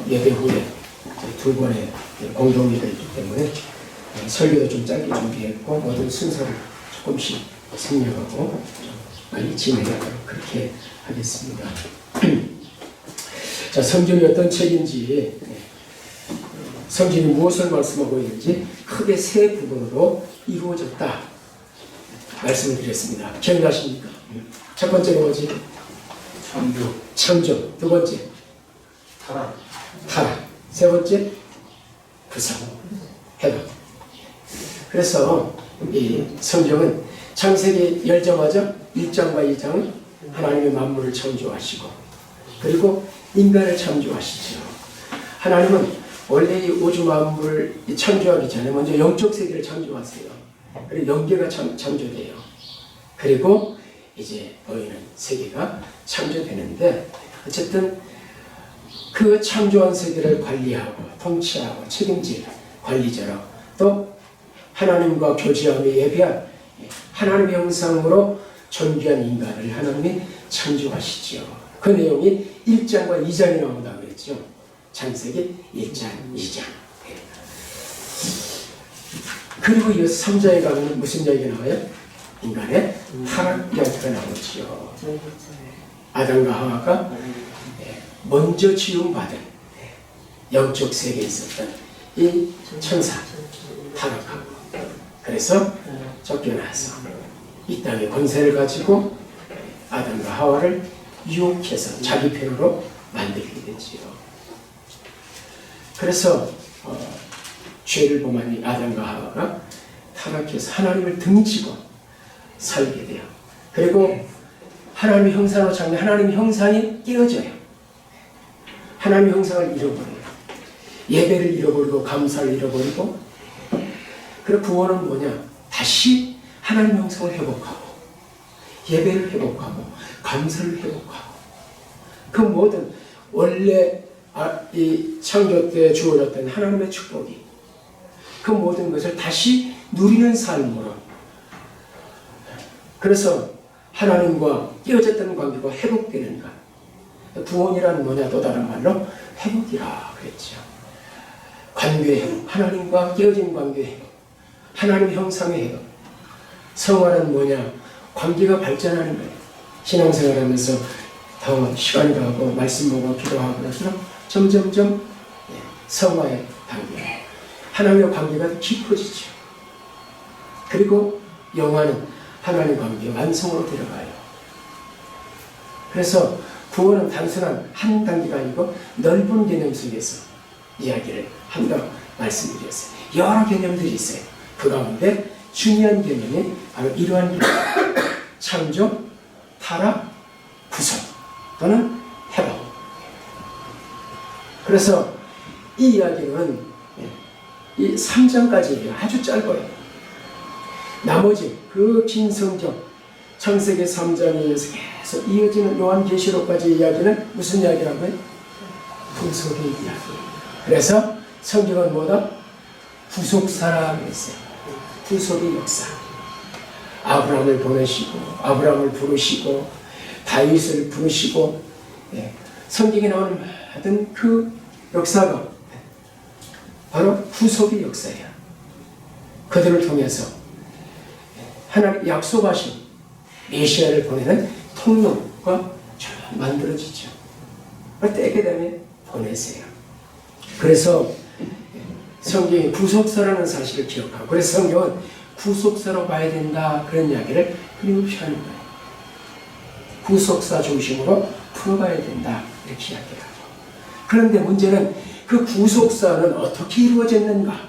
예배 후에 두 번의 공동회가 있기 때문에 설교도 좀 짧게 준비했고 모든 순서를 조금씩 생략하고 빨리 진행하도록 그렇게 하겠습니다. 자, 성경이 어떤 책인지, 성경이 무엇을 말씀하고 있는지 크게 세 부분으로 이루어졌다 말씀을 드렸습니다. 기억나십니까? 첫 번째가 뭐지? 창조. 두 번째 타락. 세 번째 구성, 해방. 그래서 이 성경은 창세기 열정하죠. 1장과 2장은 하나님의 만물을 창조하시고 그리고 인간을 창조하시죠. 하나님은 원래 이 우주 만물을 창조하기 전에 먼저 영적 세계를 창조하세요. 그리고 영계가 창조돼요. 그리고 이제 보이는 세계가 창조되는데 어쨌든 그 창조한 세계를 관리하고 통치하고 책임질 관리자로 또 하나님과 교제하며 예배한 하나님의 형상으로 존귀한 인간을 하나님이 창조하시죠. 그 내용이 1장과 2장이 나온다고 그랬죠. 창세기 1장, 2장. 그리고 이 3장에 가면 무슨 이야기가 나와요? 인간의 타락 이야기가 나오죠. 아담과 하와가 먼저 지음받은 영적 세계에 있었던 이 천사 타락하고 그래서 쫓겨나서 이 땅의 권세를 가지고 아담과 하와를 유혹해서 자기 편으로 만들게 되지요. 그래서 죄를 범한 이 아담과 하와가 타락해서 하나님을 등지고 살게 돼요. 그리고 하나님의 형상으로 창조 하나님의 형상이 깨어져요. 하나님의 형상을 잃어버려요. 예배를 잃어버리고 감사를 잃어버리고 그리고 구원은 뭐냐? 다시 하나님의 형상을 회복하고 예배를 회복하고 감사를 회복하고 그 모든 원래 이 창조 때 주어졌던 하나님의 축복이 그 모든 것을 다시 누리는 삶으로 그래서 하나님과 깨어졌던 관계가 회복되는 것 구원이란 뭐냐? 또 다른 말로 회복이라 그랬죠. 관계의 회복, 하나님과 깨어진 관계의 회복, 하나님의 형상의 회복. 성화는 뭐냐? 관계가 발전하는 거예요. 신앙생활하면서 더 시간이 가고 말씀 보고 기도하고 그럴수록 점점점 성화의 단계, 하나님과 관계가 깊어지죠. 그리고 영화는 하나님 관계의 완성으로 들어가요. 그래서 구원은 단순한 한 단계가 아니고 넓은 개념 속에서 이야기를 한다고 말씀드렸어요. 여러 개념들이 있어요. 그 가운데 중요한 개념이 바로 이러한 개념. 창조, 타락, 구성 또는 회복. 그래서 이 이야기는 이 3장까지예요. 아주 짧아요. 나머지 그 긴 성경 창세기 3장에 의해서 계속 이어지는 요한계시록까지 이야기는 무슨 이야기라고요? 구속의 이야기. 그래서 성경은 뭐다? 구속사라고 했어요. 구속의 역사. 아브라함을 보내시고 아브라함을 부르시고 다윗을 부르시고 성경에 나오는 모든 그 역사가 바로 구속의 역사예요. 그들을 통해서 하나님 약속하신 메시아를 보내는 통로가 만들어지죠. 때게 되면 보내세요. 그래서 성경이 구속사라는 사실을 기억하고 그래서 성경은 구속사로 봐야 된다 그런 이야기를 끊임없이 하는 거예요. 구속사 중심으로 풀어가야 된다 이렇게 이야기하고 그런데 문제는 그 구속사는 어떻게 이루어졌는가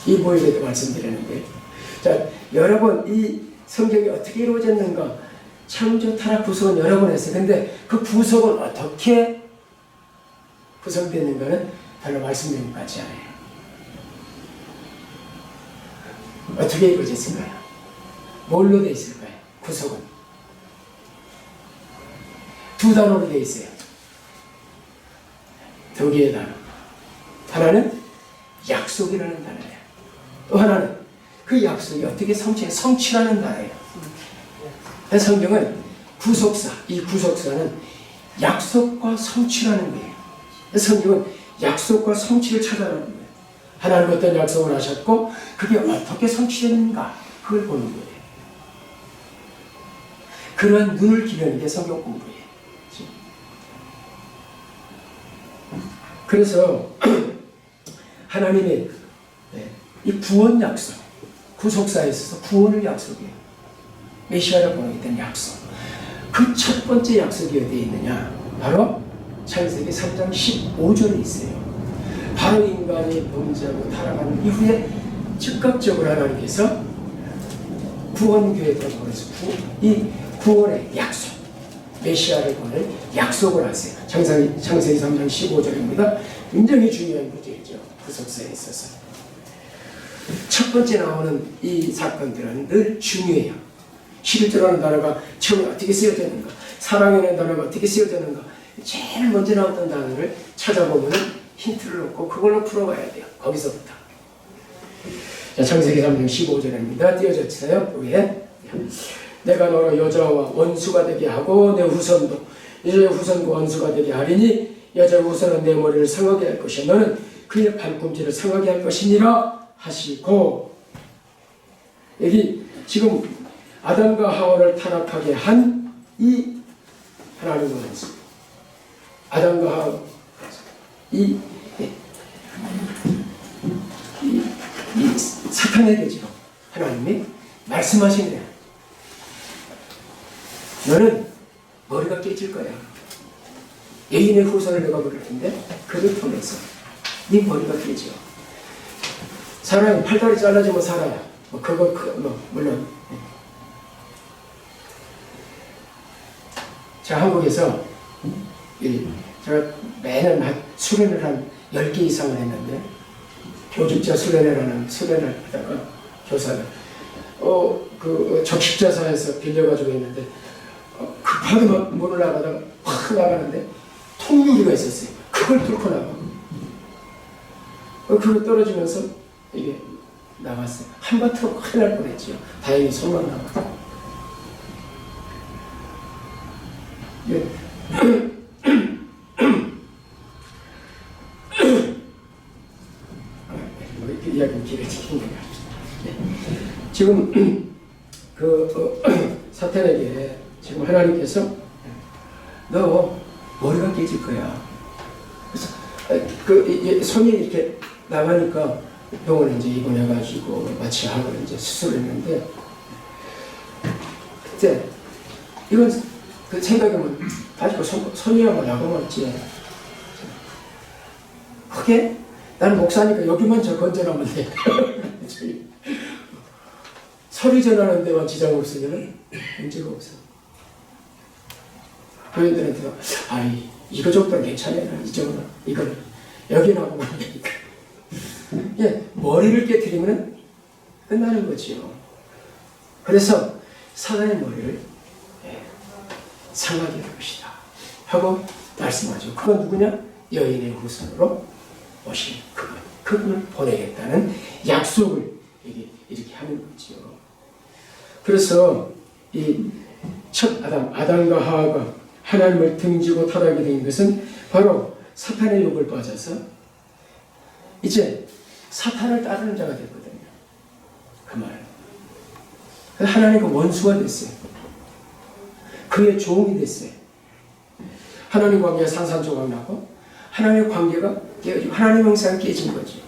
이 부분에 대해서 말씀드렸는데 자 여러분 이 성경이 어떻게 이루어졌는가 창조 타락 구속은 여러 번 했어요. 근데 그 구속은 어떻게 구성되는가는 별로 말씀드린 것 같지 않아요. 어떻게 이루어졌을까요? 뭘로 되어 있을까요? 구속은 두 단어로 되어 있어요. 두 개의 단어. 하나는 약속이라는 단어예요. 또 하나는 그 약속이 어떻게 성취라는 단어예요. 성경은 구속사, 이 구속사는 약속과 성취라는 거예요. 성경은 약속과 성취를 찾아가는 거예요. 하나님 어떤 약속을 하셨고 그게 어떻게 성취됐는가 그걸 보는 거예요. 그런 눈을 기르는 게 성경 공부예요. 그래서 하나님의 이 구원 약속, 구속사에 있어서 구원을 약속해요. 메시아를 보내겠다는 약속. 그 첫 번째 약속이 어디에 있느냐? 바로 창세기 3장 15절에 있어요. 바로 인간이 범죄하고 타락하는 이후에 즉각적으로 하나님께서 구원 계획을 보내서 이 구원의 약속, 메시아를 보낼 약속을 하세요. 창세기 3장 15절입니다. 굉장히 중요한 구절이죠. 구속사에 있어서. 첫 번째 나오는 이 사건들은 늘 중요해요. 11조라는 단어가 처음에 어떻게 쓰여졌는가, 사랑이라는 단어가 어떻게 쓰여졌는가, 제일 먼저 나왔던 단어를 찾아보면 힌트를 얻고 그걸로 풀어가야 돼요. 거기서부터. 자, 창세기 3장 15절입니다. 띄어졌어요. 위에. 내가 너로 여자와 원수가 되게 하고 내 후손도 여자의 후손과 원수가 되게 하리니 여자의 후손은 내 머리를 상하게 할 것이야. 너는 그의 발꿈치를 상하게 할 것이니라 하시고, 여기 지금 아담과 하와를 타락하게 한 이 하나님의 원수, 아담과 하와, 이 사탄에게죠. 하나님이 말씀하시네요. 너는 머리가 깨질 거야. 애인의 후손을 내가 부를 텐데 그를 통해서 네 머리가 깨져. 사람이 팔다리 잘라지면 살아요. 물론. 자, 한국에서 제가 매년 수련을 한 10개 이상을 했는데, 교직자 수련회라는 수련을 하다가 교사를 적십자사에서 빌려가지고 있는데, 급하게 막 문을 나가다가 확 나가는데 통유리가 있었어요. 그걸 뚫고 나가. 그거 떨어지면서 이게 나갔어요. 한바트로 큰일 날 뻔했죠. 다행히 손만 나갔어요. 이야기는 길어지긴 거야. 지금 사탄에게 지금 하나님께서 너 머리가 깨질 거야. 그래서 손이 이렇게 나가니까 병원에 이제 입원해가지고 마취 하고 이제 수술했는데, 그때 이건 그 생각하면 아직도 손이하고 나가면 있지. 그게 나는 목사니까 여기만 저 건져놓으면 돼. 소리 전하는 데만 지장 없으면 문제가 없어. 교인들한테도 이거 정도는 괜찮아요. 이 정도 이거는 여기 나오면 안 되니까. 예, 머리를 깨트리면 끝나는 거지요. 그래서 사단의 머리를 상하게 할 것이다 하고 말씀하죠. 그건 누구냐? 여인의 후손으로 오신 그분을 보내겠다는 약속을 이렇게 하는 거죠. 그래서 이 첫 아담과 하와가 하나님을 등지고 타락하게 된 것은 바로 사탄의 욕을 빠져서 이제 사탄을 따르는 자가 됐거든요. 그 말. 하나님과 원수가 됐어요. 그의 종이 됐어요. 하나님 관계가 산산조각나고 하나님의 관계가 깨어지고 하나님 형상이 깨진 거죠.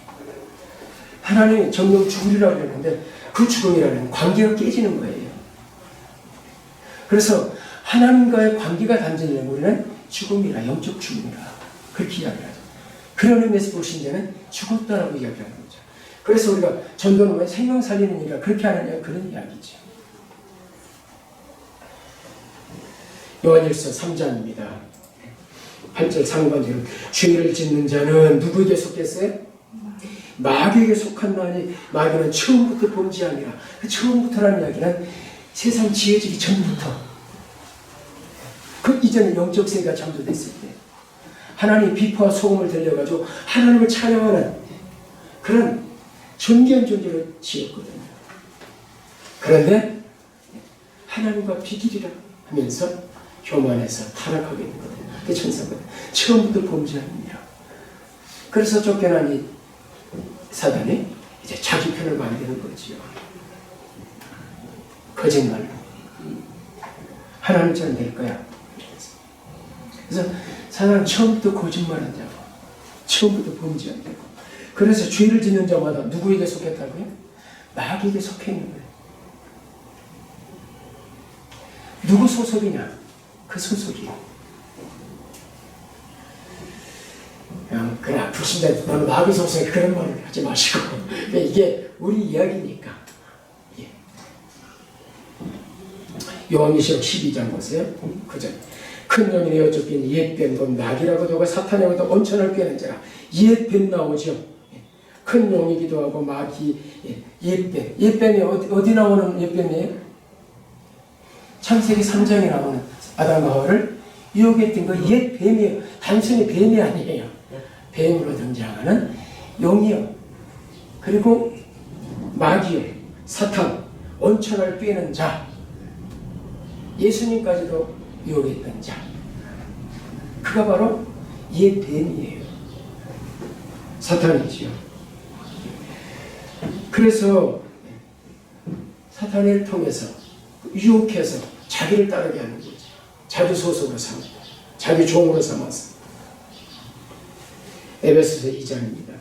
하나님이 점점 죽으리라고 그러는데 그 죽음이라는 관계가 깨지는 거예요. 그래서 하나님과의 관계가 단절되는 우리는 죽음이라, 영적 죽음이라 그렇게 이야기하죠. 그런 의미에서 불신자는 죽었다라고 이야기하는 거죠. 그래서 우리가 전도는 왜 생명 살리는 일이라 그렇게 하느냐 그런 이야기죠. 요한일서 3장입니다. 8절 상반절 죄를 짓는 자는 누구에게 속했어요? 마귀에게 속한다니 마귀는 처음부터 범죄하니라. 그 처음부터라는 이야기는 세상 지어지기 전부터 그 이전에 영적 세계가 창조됐을 때 하나님이 비포와 소금을 들려가지고 하나님을 찬양하는 그런 존귀한 존재로 지었거든요. 그런데 하나님과 비길이라 하면서 교만해서 타락하게 된 거예요. 그 천사거든요. 처음부터 범죄합니다. 그래서 쫓겨난 이 사단이 이제 자기 편을 만드는 거지요. 거짓말로. 하나님처럼 될 거야. 그래서 사단은 처음부터 거짓말한다고. 처음부터 범죄한다고. 그래서 죄를 짓는 자마다 누구에게 속했다고요? 마귀에게 속해 있는 거예요. 누구 소속이냐? 그 소속이요. 그래, 불신자, 너는 마귀 소속에 그런 말을 하지 마시고. 이게 우리 이야기니까. 예. 요한계시록 12장 보세요. 그죠? 큰 영이 내어 쫓긴 옛뱀 곧 마귀라고 누가 사탄에게도 온천을 꿰는 자라. 옛뱀 나오죠. 큰 용이기도 하고 마귀, 옛뱀. 옛뱀이 어디 나오는 옛뱀이에요? 창세기 3장에 나오는 아담과 하와를 유혹했던 그 옛뱀이에요. 단순히 뱀이 아니에요. 뱀으로 등장하는 용이요. 그리고 마귀요. 사탄, 온천을 꿰는 자. 예수님까지도 유혹했던 자. 그가 바로 옛뱀이에요. 사탄이지요. 그래서 사탄을 통해서 유혹해서 자기를 따르게 하는 거지. 자기 소속으로 삼고 자기 종으로 삼아서. 에베소서 2장입니다.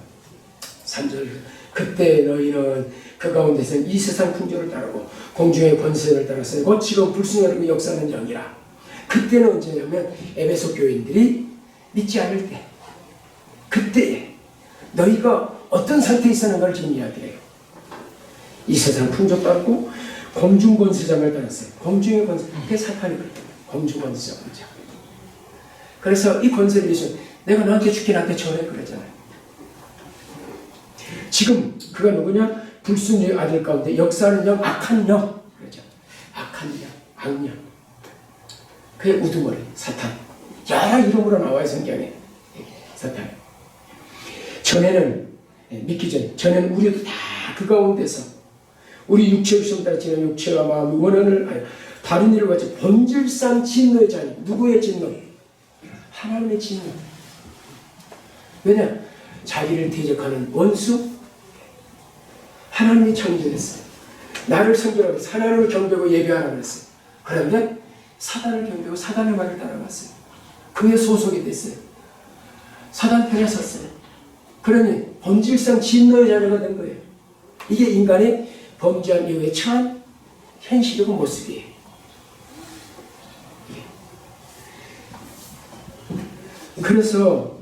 3절. 그때 너희는 그 가운데서 이 세상 풍조를 따르고 공중의 권세를 따라서 곧 지금 불순하고 역사하는 영이라. 그때는 언제냐면 에베소 교인들이 믿지 않을 때, 그때 너희가 어떤 상태에 있었는가를 지금 이야기해요. 이 세상 풍조 따르고 공중 권세장을 따랐어요. 공중의 권세, 그게 사탄이거든요. 공중 권세장. 그래서 이 권세를 위해서 내가 너한테 죽긴 한테 전해 그러잖아요. 지금 그가 누구냐? 불순의 아들 가운데 역사하는 영, 악한 영. 그러죠. 악한 영, 악령. 그게 우두머리, 사탄. 여러 이름으로 나와요, 성경에. 사탄. 전에는, 믿기 전에는 우리도 다 그 가운데서 우리 육체의 시험 따라 지는 육체와 마음이 원한을 다른 일을 가지고 본질상 진노의 자녀. 누구의 진노? 하나님의 진노. 왜냐? 자기를 대적하는 원수? 하나님이 창조했어요. 나를 선별하고 하나님을 경배하고 예배하라고 했어요. 그런데 사단을 경배하고 사단의 말을 따라갔어요. 그의 소속이 됐어요. 사단 편에 섰어요. 그러니 본질상 진노의 자녀가 된 거예요. 이게 인간의 범죄한 이후에 처한 현실이고 모습이에요. 그래서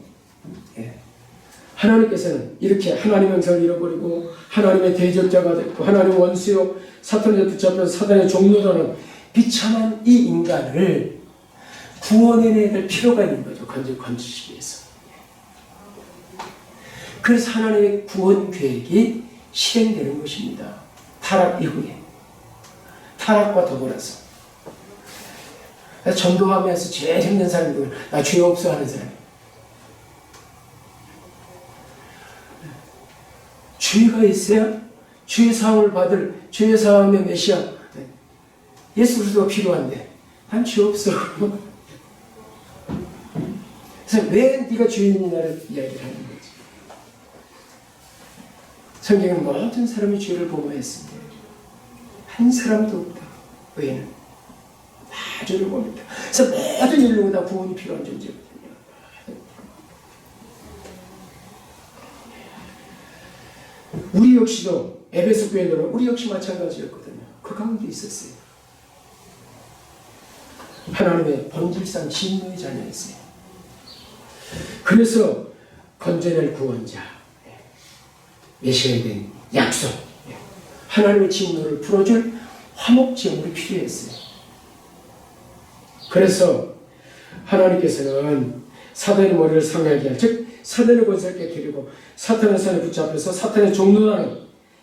하나님께서는 이렇게 하나님의 형상을 잃어버리고 하나님의 대적자가 됐고 하나님의 원수요 사탄에 붙잡혀서 사단의 종로라는 비참한 이 인간을 구원해내야 될 필요가 있는 거죠. 건지시기 위해서. 그래서 하나님의 구원 계획이 실행되는 것입니다. 타락 이후에. 타락과 더불어서. 전도하면서 제일 힘든 사람이 누구냐? 나 죄 없어 하는 사람. 죄가 있어야 죄 사함을 받을 죄 사함의 메시아 예수 그리스도가 필요한데 난 죄 없어. 그래서 왜 네가 죄인이냐를 이야기를 하는 거지. 성경은 모든 사람이 죄를 범하였습니다. 한 사람도 없다. 의인은 다 죄를 범했다. 그래서 모든 인류가 다 구원이 필요한 존재거든요. 우리 역시도 에베소 교회들은 우리 역시 마찬가지였거든요. 그 가운데 있었어요. 하나님의 본질상 진노의 자녀였어요. 그래서 건져낼 구원자, 메시아에 대한 약속, 하나님의 진노를 풀어줄 화목제물이 필요했어요. 그래서 하나님께서는 사단의 머리를 상하게 할, 즉 사단의 권세를 깨뜨리고 사탄의 손에 붙잡혀서 사탄의 종로라는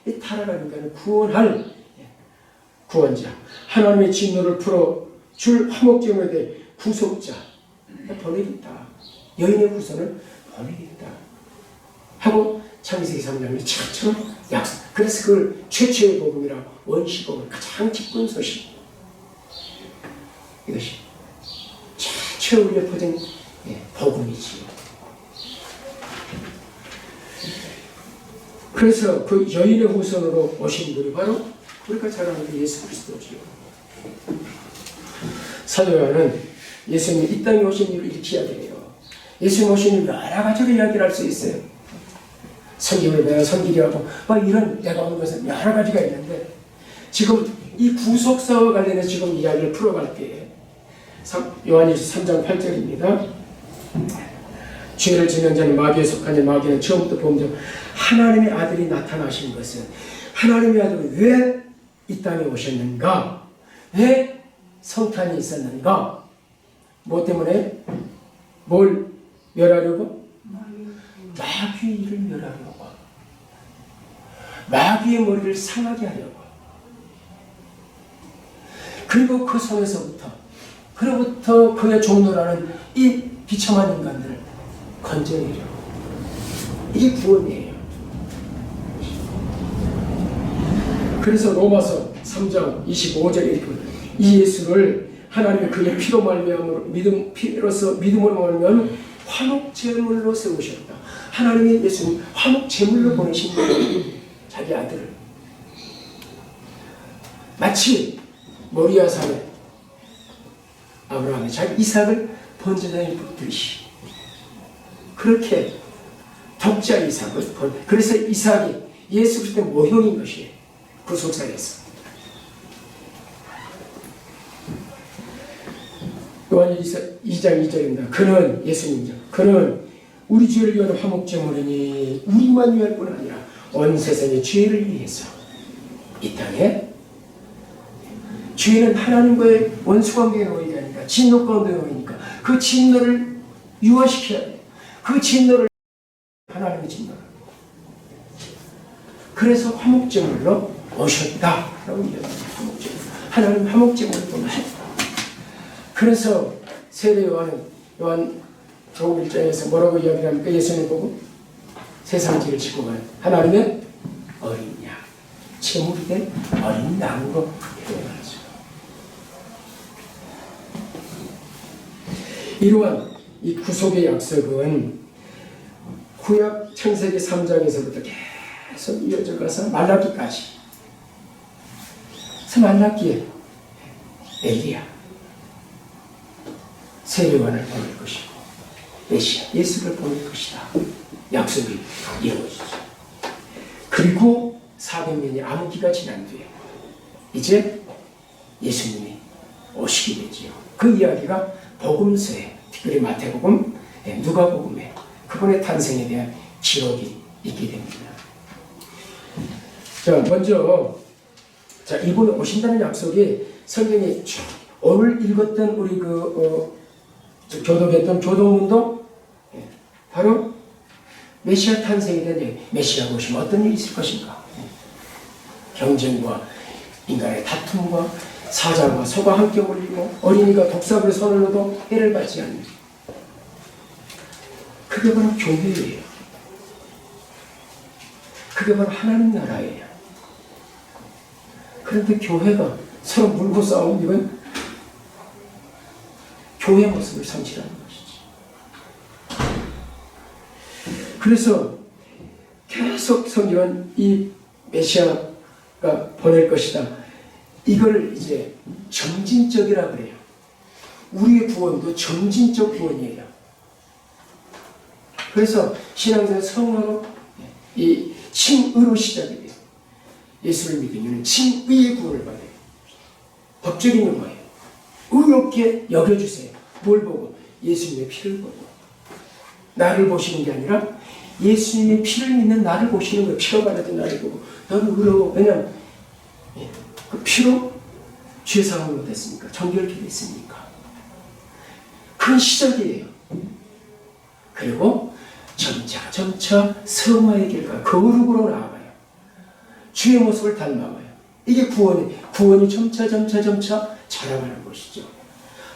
이 타락한 인간을 구원할 구원자, 하나님의 진노를 풀어줄 화목제물에 대해 구속자 보내겠다. 여인의 후손을 보내겠다 하고 창세기 3장에 처럼 약속. 그래서 그걸 최초의 복음이라 원시복음, 가장 기쁜 소식. 이것이 최초에 울려 퍼진 복음이지요. 그래서 그 여인의 후손으로 오신 분이 바로 우리가 잘 아는 예수 그리스도지요. 사도 요한은 예수님이 이 땅에 오신 일을 이렇게 이야기해요. 예수님 오신 일 여러 가지로 이야기를 할 수 있어요. 성경을 내가 섬기려고 이런 내가 오는 것은 여러 가지가 있는데 지금 이 구속사와 관련해서 지금 이야기를 풀어갈게. 요한일서 3장 8절입니다. 죄를 지는 자는 마귀에 속한 자, 마귀는 처음부터 범죄. 하나님의 아들이 나타나신 것은 하나님의 아들이 왜 이 땅에 오셨는가? 왜 성탄이 있었는가? 뭐 때문에? 뭘 멸하려고? 마귀의 일을 멸하려고. 마귀의 머리를 상하게 하려고. 그리고 그 손에서부터 그로부터 그의 종로라는 이 비참한 인간들을 건져내려고. 이게 구원이에요. 그래서 로마서 3장 25절에 이렇게 이 예수를 하나님의 그의 피로 말미암으로 피로서 믿음으로 말미암아 화목제물로 세우셨다. 하나님이 예수님 화목제물로 보내신 거예요. 자기 아들을. 마치 모리아 산에 아브라함이 자기 이삭을 번제단에 붙듯이 그렇게 독자 이삭을 그래서 이삭이 예수 그리스도의 모형인 것이에요. 구속사에서. 요한일서 2장 2절입니다. 그는 예수님이죠. 그는 우리 죄를 위한 화목제물이니 우리만 위할 뿐 아니라 온 세상의 죄를 위해서 이 땅에 죄는 하나님과의 원수관계에 놓인 게 아니라 진노 가운데 놓이니까 그 진노를 유화시켜야 돼요. 그 진노를 하나님의 진노를. 그래서 화목제물로 오셨다라고 이야기합니다. 화목제물. 하나님 화목제물을 보내셨다. 그래서 세례 요한은 요한 복음 1장에서 뭐라고 이야기를 합니까? 예수님 보고 세상 죄를 지고 간 하나님의 어린 양, 제물이 된 어린 양으로 표현하죠. 이러한 이 구속의 약속은 구약 창세기 3장에서부터 계속 이어져 가서 말라기까지. 그래서 말라기에 엘리야 세례요한을 보낼 것이고 메시아 예수를 보낼 것이다. 약속이 이루어지죠. 그리고 400년이 암기가 지난 뒤에 이제 예수님이 오시게 되지요. 그 이야기가 복음서에 특별히 마태복음, 누가복음에 그분의 탄생에 대한 기록이 있게 됩니다. 자, 먼저 이분이 오신다는 약속이 성경에 오늘 읽었던 우리 교독했던 교동문도 바로 메시아 탄생에 대한 메시아가 오시면 어떤 일이 있을 것인가? 경쟁과 인간의 다툼과 사자와 소가 함께 올리고 어린이가 독사불에 손을 넣어도 해를 받지 않는 그게 바로 교회예요. 그게 바로 하나님 나라예요. 그런데 교회가 서로 물고 싸우는 이건 교회의 모습을 상실하는 것이지. 그래서 계속 성경은 이 메시아가 보낼 것이다. 이걸 이제 점진적이라 그래요. 우리의 구원도 점진적 구원이에요. 그래서 신앙생활 성화로 이 칭의로 시작이 돼요. 예수를 믿으면 칭의의 구원을 받아요. 법적인 거예요. 의롭게 여겨주세요. 뭘 보고? 예수님의 피를 보고. 나를 보시는 게 아니라 예수님의 피를 믿는 나를 보시는 거예요. 피가 받아진 나를 보고. 너는 의로워. 왜냐하면 그 피로 죄사함을 못했으니까. 정결케 됐으니까. 그건 시작이에요. 그리고 점차 성화의 길과 거룩으로 나아가요. 주의 모습을 닮아가요. 이게 구원이 점차 자라가는 것이죠.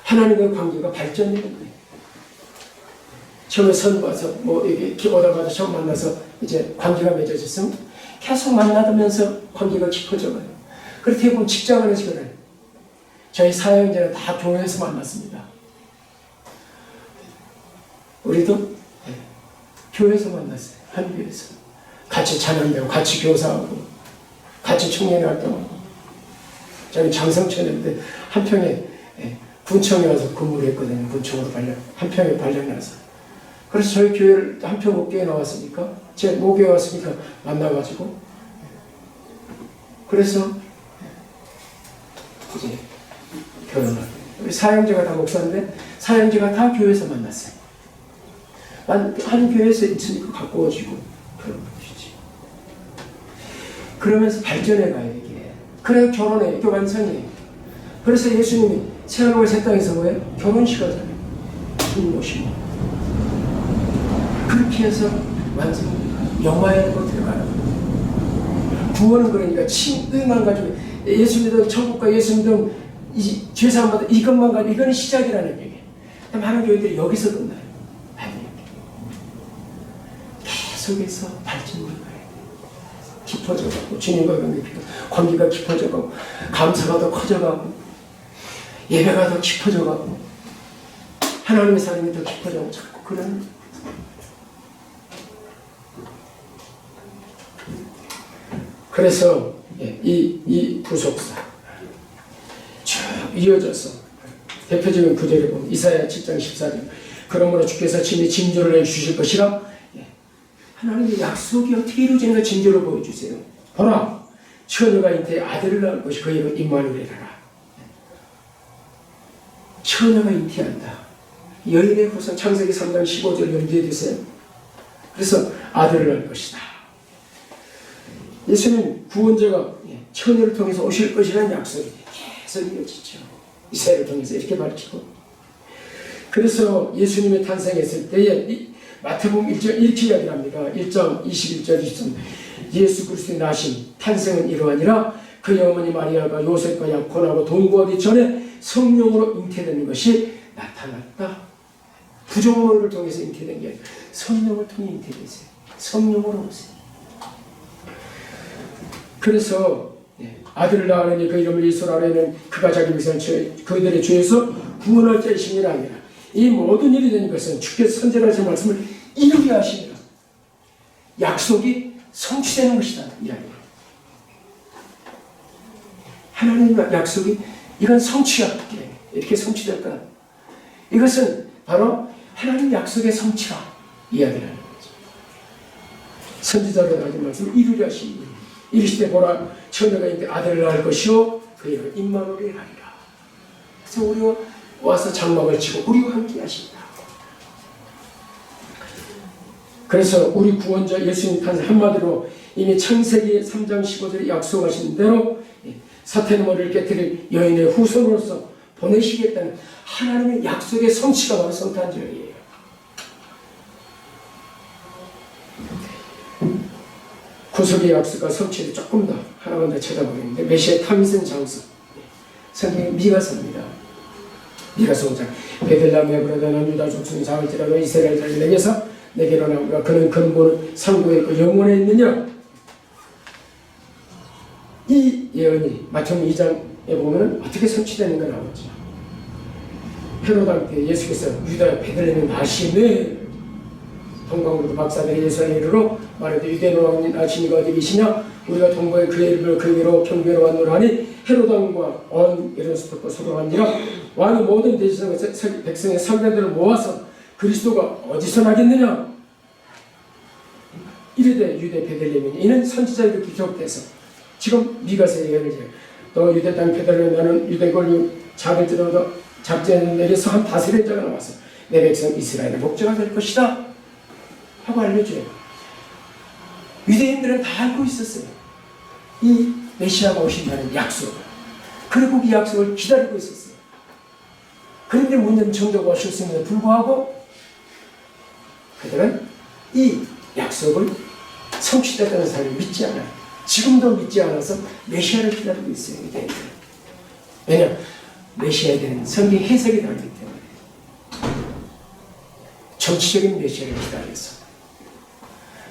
하나님과의 관계가 발전되는 거예요. 처음에 선 와서 이렇게 오다가도 처음 만나서 이제 관계가 맺어졌으면 계속 만나면서 관계가 깊어져가요. 그렇게 대부분 직장 안에서 그래요. 저희 사역자는 다 교회에서 만났습니다. 우리도 교회에서 만났어요. 한교회에서. 같이 찬양되고 같이 교사하고 같이 청년 활동하고. 저는 장성천인데 한평에 군청에 와서 근무를 했거든요. 군청으로 한평에 발령나서. 그래서 저희 교회를 한평 목교에 나왔으니까 제 목교에 왔으니까 만나가지고 그래서 이제 결혼을. 우리 사형제가 다 목사인데 사형제가 다 교회에서 만났어요. 한 교회에서 있으니까 가까워지고 그런 것이지. 그러면서 발전해 가요 이게. 그래야 결혼해 이게 완성이에요. 그래서 예수님이 새하늘과 새 땅에서 뭐예요? 결혼식 하잖아요. 긴 모시고 그렇게 해서 완성. 영화에도 들어가는 거예요. 구원은 그러니까 친구만 가지고 예수 믿어 천국과 예수 믿어 죄사함 받아 이것만 가지고 이거는 시작이라는 얘기예요. 많은 교회들이 여기서 끝나요. 계속해서 발전을 해요. 깊어져가고 주님과 관계가 깊어져가고 감사가 더 커져가고 예배가 더 깊어져가고 하나님의 사랑이 더 깊어져가고 자꾸 그런. 그래서 이 부속사 쭉 이어져서 대표적인 구절을 보면 이사야 7장 14절 그러므로 주께서 친히 징조를 내주실 것이라. 하나님의 약속이 어떻게 이루어지는가 징조를 보여주세요. 보라 처녀가 잉태에 아들을 낳을 것이 그 이름 임마누엘이라. 처녀가 잉태한다. 여인의 후손 창세기 3장 15절 염두에 두세요. 그래서 아들을 낳을 것이다. 예수님 구원자가 처녀를 통해서 오실 것이라는 약속이 계속 이어지죠. 이사야를 통해서 이렇게 밝히고. 그래서 예수님의 탄생했을 때에 마태복음 1장 이렇게 이야기합니다. 1장 21절 23절 예수 그리스도의 나심 탄생은 이러하니라 그의 어머니 마리아가 요셉과 약혼하고 동거하기 전에 성령으로 잉태되는 것이 나타났다. 부정론을 통해서 잉태된 게 아니라 성령을 통해 잉태됐어요. 성령으로 오세요. 그래서 아들을 낳으니 그 이름을 예수라 하려는 그가 자기 백성 그들의 죄에서 구원할 자이시니라 하니라. 이 모든 일이 된 것은 주께서 선지자의 말씀을 이루게 하시니라. 약속이 성취되는 것이다. 이야기예요. 하나님의 약속이 이건 성취야. 이렇게 성취될까? 이것은 바로 하나님 약속의 성취라 이야기를 하는 거죠. 선지자로 나온 말씀을 이루게 하시니 이르시되 보라 처녀가 있는데 아들을 낳을 것이요 그 이름을 임마누엘이라 하리라. 그래서 우리와 와서 장막을 치고 우리와 함께 하신다. 그래서 우리 구원자 예수님 탄생 한마디로 이미 창세기 3장 15절에 약속하신 대로 사탄의 머리를 깨뜨릴 여인의 후손으로서 보내시겠다는 하나님의 약속의 성취가 바로 성탄절이에요. 구속의 약속과 성취를 조금 더 하나만 더 쳐다보겠는데 메시아의 탐선 장소 성경의 미가서입니다. 미가서 5장 베들레헴 에브라다는 유다 족속이 장을지라도 이스라엘 자손에게서 내게로 나오라. 그는 근본은 상고에 있고 영원에 있느냐. 이 예언이 마태복음 2장에 보면 어떻게 성취되는가 나오죠. 헤로당 때 예수께서 유다 베들레헴에 나시네 동방으로도 박사들이 예수를 이르러 말하되 유대 왕인 나시니가 어디 계시냐. 우리가 동거에 그의 이름을 그에게로 경배로 왔노라 하니 헤로당과 온 예루살렘 소동하니라. 왕이 모든 대지성 백성의 선배들을 모아서 그리스도가 어디서 나겠느냐. 이르되 유대 베들레헴이니 이는 선지자에게 기록돼서 지금 미가서 예언을 해요. 또 유대 땅 베들레헴 나는 유대 권리 자들들어도 잡지는 내려서 한 다스린 자가 나와서 내 백성 이스라엘의 목자가 될 것이다 하고 알려줘요. 유대인들은 다 알고 있었어요. 이 메시아가 오신다는 약속을. 그리고 그 약속을 기다리고 있었어요. 그런데 문제는 정작 오셨음에도 불구하고 그들은 이 약속을 성취됐다는 사실을 믿지 않아요. 지금도 믿지 않아서 메시아를 기다리고 있어요. 유대인들은. 왜냐? 메시아에 대한 성경 해석이 다르기 때문에. 정치적인 메시아를 기다려서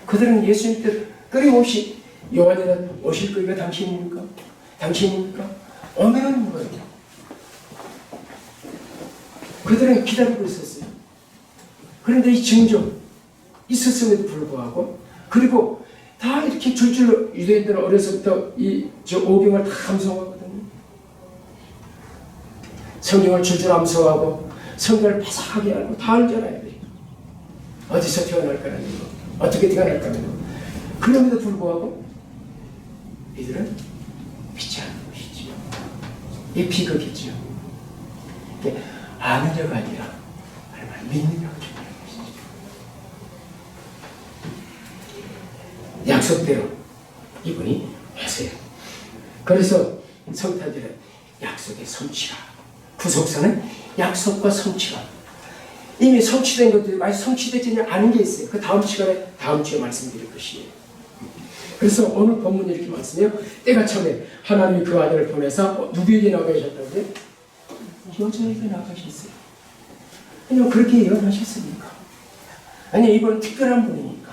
그들은 예수님 때 끊임없이 요한이나 오실 거기가 당신입니까? 당신입니까? 오면은 뭐예요? 그들은 기다리고 있었어요. 그런데 이 징조 있었음에도 불구하고 그리고 다 이렇게 줄줄 유대인들은 어려서부터 저 오경을 다 암송하거든요. 성경을 줄줄 암송하고 성경을 바삭하게 알고 다 알잖아요. 어디서 태어날까라는 거, 어떻게 태어날까라는 거. 그럼에도 불구하고 이들은 믿지 않는 것이죠. 이 비극이죠. 아느냐가 아니라 얼마나 믿느냐가 중요한 것이죠. 약속대로 이분이 하세요. 그래서 성탄절은 약속의 성취가, 구속사는 약속과 성취가, 이미 성취된 것들이 아직 성취되지 않은 게 있어요. 그 다음 시간에 다음 주에 말씀드릴 것이에요. 그래서 오늘 본문이 이렇게 말씀해요. 때가 참에 하나님이 그 아들을 보내서 누구에게 나가셨다고요? 여자에게 나가셨어요. 그냥 그렇게 예언하셨으니까. 아니, 이번은 특별한 분이니까.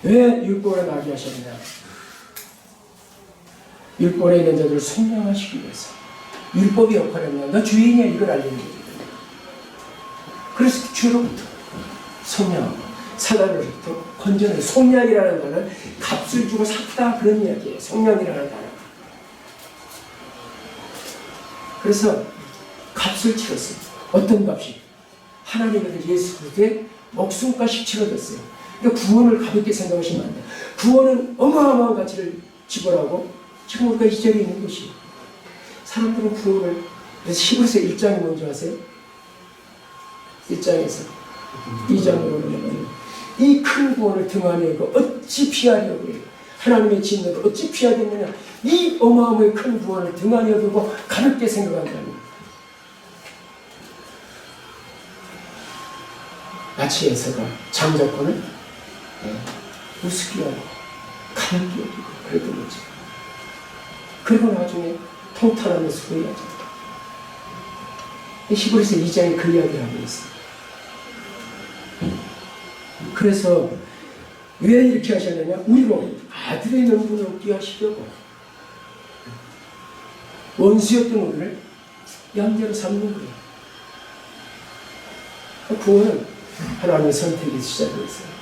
왜 율법을 나게 하셨느냐? 율법에 있는 자들을 속량하시기 위해서. 율법의 역할이 뭐냐? 너 주인이야, 이걸 알리는 거죠. 그래서 주로부터 속량하고 사단으로부터 건져낸 속량이라는 단어는 값을 주고 샀다, 그런 이야기예요. 속량이라는 단어. 그래서 값을 치렀어요. 어떤 값이? 하나님의 예수 그리스도의 목숨값이 치러졌어요. 그러니까 구원을 가볍게 생각하시면 안 돼요. 구원은 어마어마한 가치를 지불하고 지금 우리가 이 자리에 있는 것이에요. 사람들은 구원을, 그래서 히브리서 1장이 뭔지 아세요? 1장에서 2장으로 보면 이 큰 구원을 등한히 여고 어찌 피하려고 해요. 하나님의 진노를 어찌 피하겠느냐. 이 어마어마한 큰 구원을 등한히 여기고 가볍게 생각한다면 마치 에서가 장자권을 우습게 하고 가볍게 여기고 그랬던 거죠. 그리고 나중에 통탄하면서 후회하죠. 히브리서 2장에 그 이야기를 하고 있어요. 그래서 왜 이렇게 하셨느냐? 우리로 아들의 명분을 얻게 하시려고 원수였던 우리를 양자로 삼는 거예요. 구원은 하나님의 선택이 시작되었어요.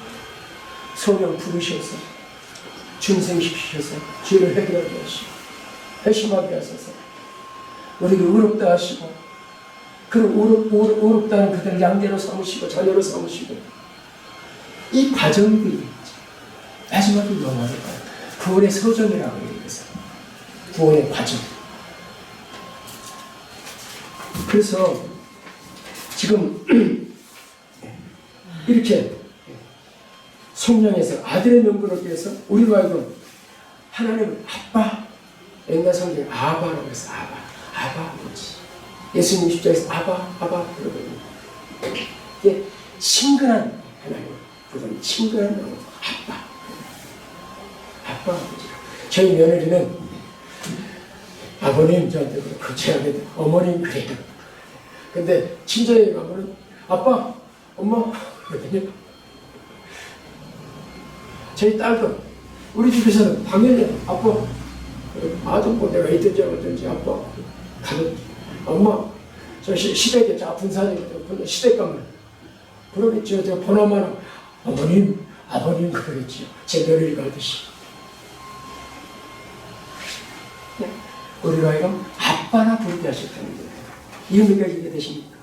성령 부르셔서 중생시키셔서 죄를 해결하게 하시고 회심하게 하셔서 우리에게 의롭다 하시고 그런 의롭다는 그들을 양자로 삼으시고 자녀로 삼으시고 이 과정들이 마지막에 영원히 가요. 구원의 서정이라고 해요. 그래서 구원의 과정. 그래서 지금 이렇게 성령에서 아들의 명분을 위해서 우리로 하여금 하나님을 아빠, 옛날 성경에 아바라고 해서 아바 아버지. 예수님 십자가에서 아바 그러거든요. 이게 친근한 하나님. 그건 친근한 명분, 아빠 아버지. 저희 며느리는 아버님 저한테 그렇고 저한테 어머님 그래요. 근데 친정에 가면은 아빠, 엄마 그러거든요. 저희 딸도 우리 집에서는 당연히 아빠, 아동부 내가 있든지 어든지 아빠 가는 엄마 저 시댁에 저 아픈 사람이거든. 시댁 가면 그러겠죠. 저 번호만 어머님, 아버님 그러겠지요. 제 며느리가 하듯이. 우리로 하여금 아빠나 부르게 하셨다는 거예요. 이유가 이게 되십니까?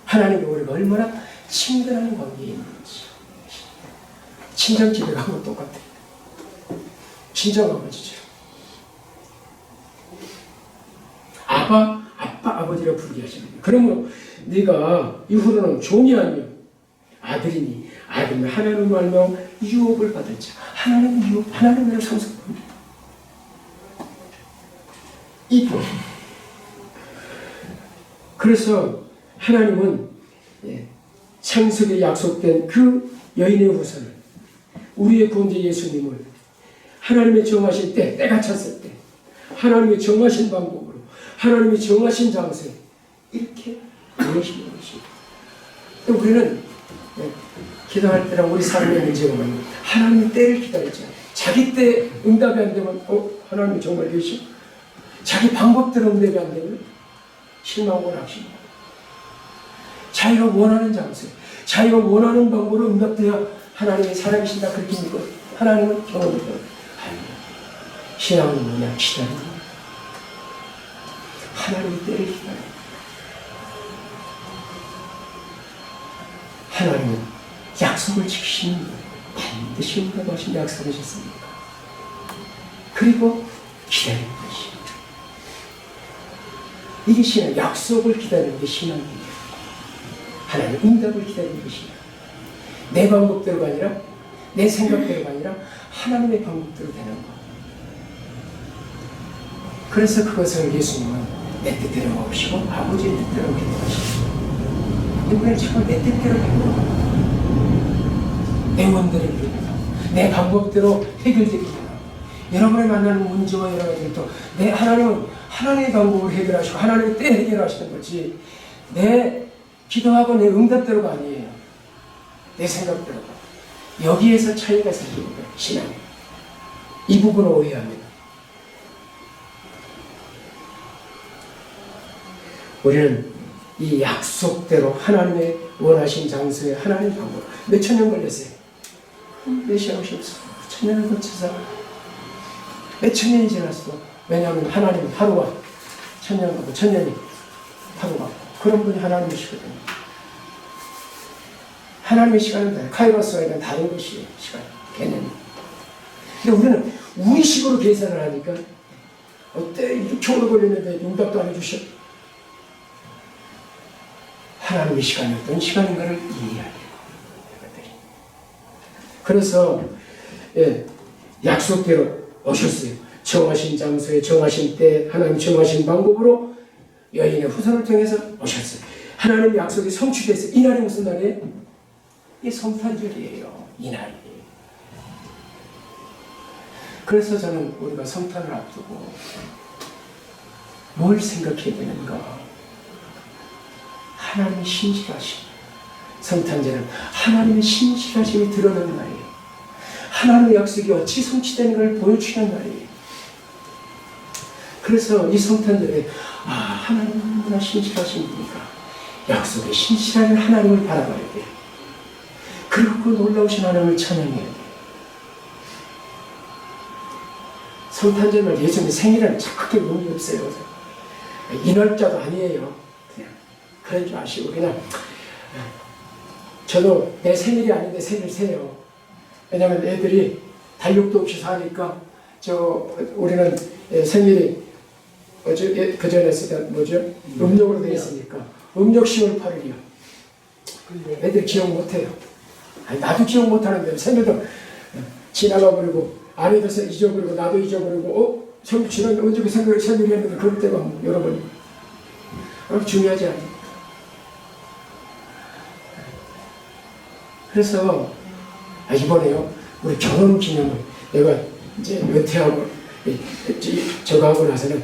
하나님과 우리가 얼마나 친근한 관계에 있는지. 친정집에 가면 똑같아요. 친정아버지죠. 아빠, 아버지라 부르게 하시는 거예요. 그러므로 네가 이후로는 종이 아니요 아들이니 아들은 하나님을 알며 유업을 받을 자. 하나님은 유업, 하나님을 상속합니다. 이분. 그래서 하나님은 창세기에 약속된 그 여인의 후손을 우리의 구원자 예수님을 하나님의 정하신 때가 찼을 때 하나님의 정하신 방법으로 하나님의 정하신 장소에 이렇게 보내시는 것입니다. 우리는 기도할 때랑 우리 삶의 문제가 뭐냐? 하나님의 때를 기다리지 않아요. 자기 때 응답이 안 되면 하나님이 정말 계시고 자기 방법대로 응답이 안 되면 실망하고 낙심합니다. 자기가 원하는 장소에 자기가 원하는 방법으로 응답되어 하나님의 살아계신다 그렇게 믿고 하나님은 경험을 해요. 신앙은 뭐냐? 기다리는 거예요. 하나님의 때를 기다려요. 하나님은 약속을 지키시는 거예요. 반드시 응답하신 약속하셨습니까? 그리고 기다리는 것이에요. 이게 신앙, 약속을 기다리는 게 신앙이에요. 하나님 응답을 기다리는 것이에요. 내 방법대로가 아니라 내 생각대로가 아니라 하나님의 방법대로 되는 것. 그래서 그것을 예수님은 내 뜻대로 없이고 아버지의 뜻대로 기도하시고 이번에 정말 내 뜻대로 되는 것. 내 원대로 내 방법대로 해결되기 전에 여러분이 만나는 문제와 여러 가지를 또 내 하나님은 하나님의 방법으로 해결하시고 하나님의 때 해결하시는 거지 내 기도하고 내 응답대로가 아니에요. 내 생각대로가. 여기에서 차이가 생기는 거예요. 신앙. 이 부분을 오해합니다. 우리는 이 약속대로 하나님의 원하신 장소에 하나님의 방법 몇천 년 걸렸어요. 몇시간 없어. 천년을 거쳐서 몇천 년이 지났어. 왜냐하면 하나님 하루가 천년 가고 천년이 하루가 그런 분이 하나님이시거든요. 하나님의 시간은 카이로스와는 다른 것이에요. 시간 개념이. 근데 우리는 우리식으로 계산을 하니까 어때 이렇게 오래 걸렸는데 응답도 안 해주셔. 하나님의 시간이 어떤 시간인가를 이해해야 돼요. 그래서 약속대로 오셨어요. 정하신 장소에 정하신 때 하나님 정하신 방법으로 여인의 후손을 통해서 오셨어요. 하나님의 약속이 성취됐어요. 이날이 무슨 날이에요? 이 성탄절이에요. 이날이. 그래서 저는 우리가 성탄을 앞두고 뭘 생각해야 되는가? 하나님의 신실하심. 성탄절은 하나님의 신실하심이 드러나는 날이에요. 하나님의 약속이 어찌 성취되는 걸 보여주는 날이에요. 그래서 이 성탄절에 하나님은 얼마나 신실하신 분이까 약속의 신실한 하나님을 바라봐야 돼요. 그리고 그 놀라우신 하나님을 찬양해야 돼요. 성탄절날 예수님의 생일은 착하게 의미 없어요. 이 날짜도 아니에요. 그냥 그런 줄 아시고 그냥 저도 내 생일이 아닌데 생일 세요. 왜냐하면 애들이 달력도 없이 사니까 우리는 생일이 그전에 쓰던 뭐죠? 음력으로 되어 있으니까 음력 10월 8일이요. 애들 기억 못해요. 아니, 나도 기억 못하는데 생일도 지나가 버리고 아내도 잊어버리고 나도 잊어버리고 지난 언제 그 생일이었는데 그럴 때가 여러 번 중요하지 않아요. 그래서 이번에요 우리 결혼 기념을 내가 이제 은퇴하고 저거 하고 나서는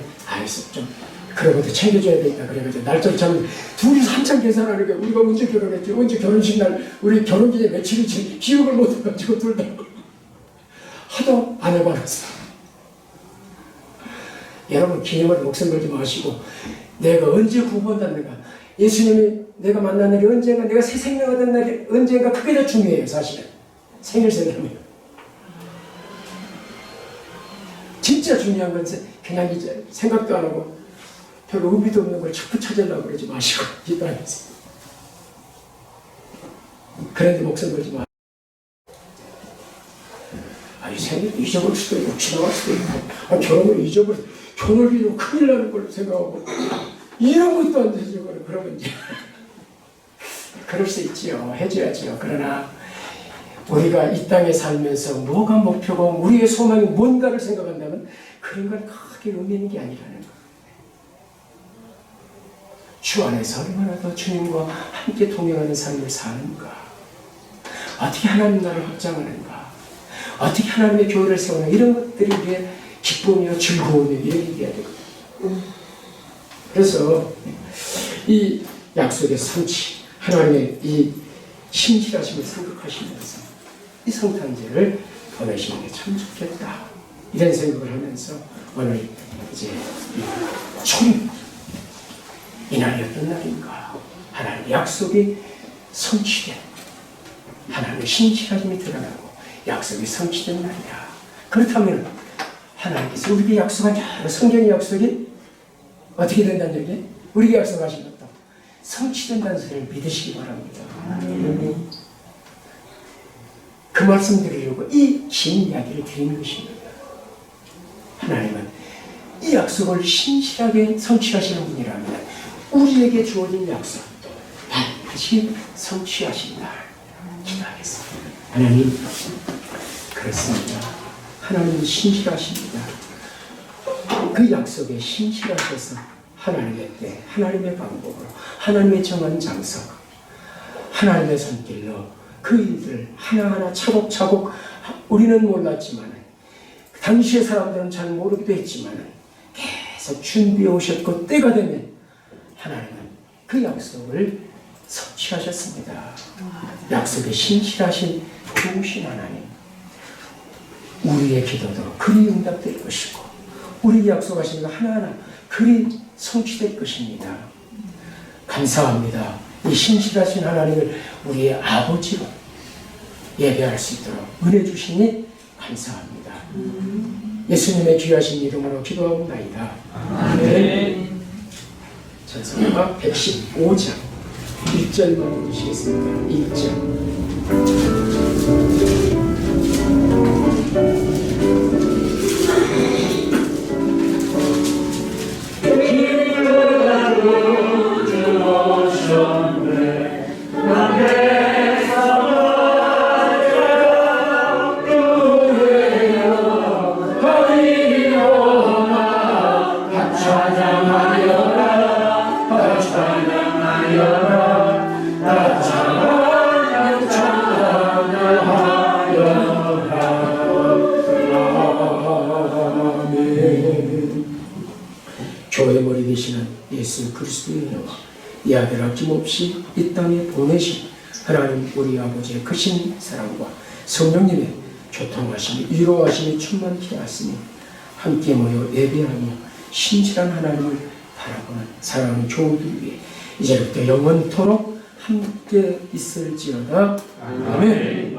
좀 그런 것도 챙겨줘야 되겠다 그래가지고 날짜를 잡는 둘이서 한참 계산하는 게 우리가 언제 결혼했지 언제 결혼식 날 우리 결혼기념 며칠이지 기억을 못해가지고 둘 다 하도 안 해봐놨어. 여러분 기념을 목숨 걸지 마시고 내가 언제 구원받는가 예수님이 내가 만난 날이 언젠가 내가 새 생명 얻은 날이 언젠가 그게 더 중요해요. 사실은 생일 생각하면 진짜 중요한 건 그냥 이제 생각도 안 하고 별 의미도 없는 걸 자꾸 찾으려고 그러지 마시고 기도하면서 그런데 목숨 걸지 마. 이 생일 잊어버릴 수도 있고 지나갈 수도 있고 결혼을 잊어버려 결혼을 잊으면 큰일 나는 걸로 생각하고 이런 것도 안 되죠. 그러면 이제 그럴 수 있지요. 해줘야지요. 그러나 우리가 이 땅에 살면서 뭐가 목표고 우리의 소망이 뭔가를 생각한다면 그런 건 크게 의미 있는 게 아니라는 거예요. 주 안에서 얼마나 더 주님과 함께 동행하는 삶을 사는가, 어떻게 하나님 나라를 확장하는가, 어떻게 하나님의 교회를 세우는 이런 것들이 우리의 기쁨이요 즐거움이요 이런 얘기해야 되거든요. 그래서 이 약속의 성취, 하나님의 이 신실하심을 생각하시면서 이 성탄절을 보내시는 게 참 좋겠다 이런 생각을 하면서 오늘 이제 초림 이날이 어떤 날인가 하나님의 약속이 성취된 하나님의 신실하심이 드러나고 약속이 성취된 날이야. 그렇다면 하나님께서 우리에게 약속한 성경의 약속이 어떻게 된다는 얘기예요? 우리에게 약속하신 것도 성취된다는 소리를 믿으시기 바랍니다. 그 말씀 드리려고 이 긴 이야기를 드리는 것입니다. 하나님은 이 약속을 신실하게 성취하시는 분이라면 우리에게 주어진 약속도 반드시 성취하신다. 기도하겠습니다. 하나님, 그렇습니다. 하나님은 신실하십니다. 그 약속에 신실하셔서 하나님의 때, 하나님의 방법으로, 하나님의 정한 장소, 하나님의 손길로 그 일들을 하나하나 차곡차곡 우리는 몰랐지만 당시의 사람들은 잘 모르기도 했지만 계속 준비해 오셨고 때가 되면 하나님은 그 약속을 성취하셨습니다. 약속에 신실하신 좋으신 하나님, 우리의 기도도 그리 응답될 것이고 우리에게 약속하신 것 하나하나 그리 성취될 것입니다. 감사합니다. 이 신실하신 하나님을 우리의 아버지로 예배할 수 있도록 은혜 주시니 감사합니다. 예수님의 귀하신 이름으로 기도하옵나이다. 아멘. 찬송가 115장 1절만 읽으시겠습니다. 1절. 교회 머리 되시는 예수 그리스도의 은혜와 이 아들 아낌없이 이 땅에 보내신 하나님 우리 아버지의 크신 사랑과 성령님의 교통하심이 위로하심이 충만케 하시니 함께 모여 예배하며 신실한 하나님을 바라보는 사랑하는 교우들 위해 이제부터 영원토록 함께 있을지어다. 아멘.